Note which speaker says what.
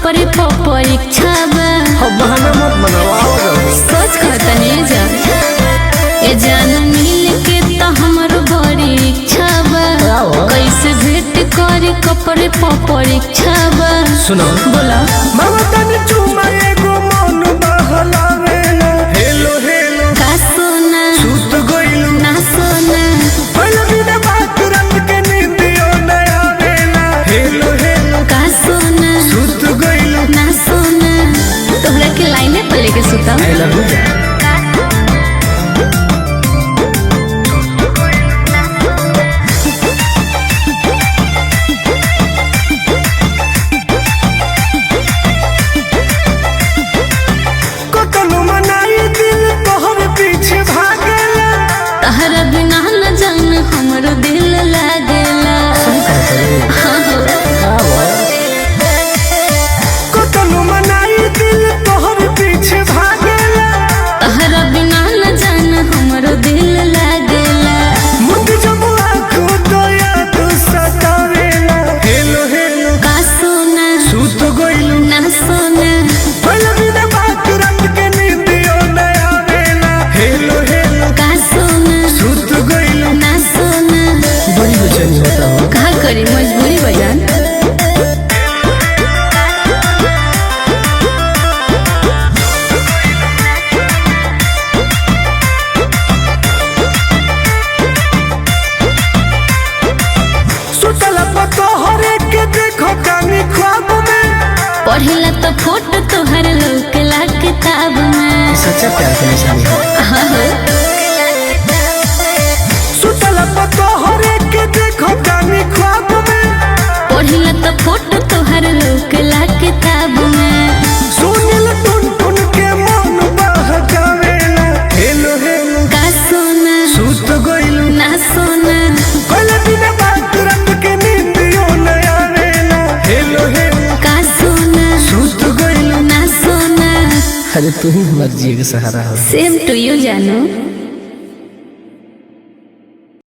Speaker 1: कपड़े पर परीक्षा बा।
Speaker 2: बहाना मत बनाओ
Speaker 1: सोच कहतनी जा ए जान मिल के तो हमर बड़ी इच्छा बा। कैसे भेंट करे कपड़े पर परीक्षा बा।
Speaker 2: सुनो
Speaker 1: बोला
Speaker 2: मामा तनी चुमा एगो मन बहलावेला हेलो हेलो
Speaker 1: का सोना
Speaker 2: सुत गइलू
Speaker 1: ना सोना
Speaker 2: पहले बिना बात रात के नींदियो न आवेला हेलो हेलो
Speaker 1: का सोना
Speaker 2: सुत गइलू
Speaker 1: ना सोना तोहरा के लाइने पर लेके सुता।
Speaker 2: आई लव यू
Speaker 1: तहरा बिना न जान हमरो दिल लागेला। तहरा बिना न जान हमरो दिल लागेला।
Speaker 2: हेलो हेलो
Speaker 1: का सोना
Speaker 2: सुत गइलू
Speaker 1: ना सोना
Speaker 2: पहले बिना बात रात के नींदियो न आवेला हेलो हेलो
Speaker 1: का सोना
Speaker 2: सुत गइलू
Speaker 1: ना सोना
Speaker 2: बड़ी बेचैनी होता हो
Speaker 1: कहा करी मजबूरी बजान। पढ़ेला तो फोटो तोहर लौकेला किताब में।
Speaker 2: सच्चा प्यार का निशानी है सुतला पतो हरे के देखो कानी ख्वाब में
Speaker 1: पढ़ेला तो फोटो तोहर लौकेला किताब में।
Speaker 2: सुनिल टुन टुन के मन बहकावेला हेलो हेलो
Speaker 1: का सोना
Speaker 2: सुत गइलू
Speaker 1: ना सोना
Speaker 2: पहले बिना बात रात के नींदियो न आवेला हेलो हेलो
Speaker 1: का सोना
Speaker 2: सुत गइलू
Speaker 1: ना सोना।
Speaker 2: अरे तू ही हमारे जिए का सहारा हो।
Speaker 1: सेम टू यू जानू।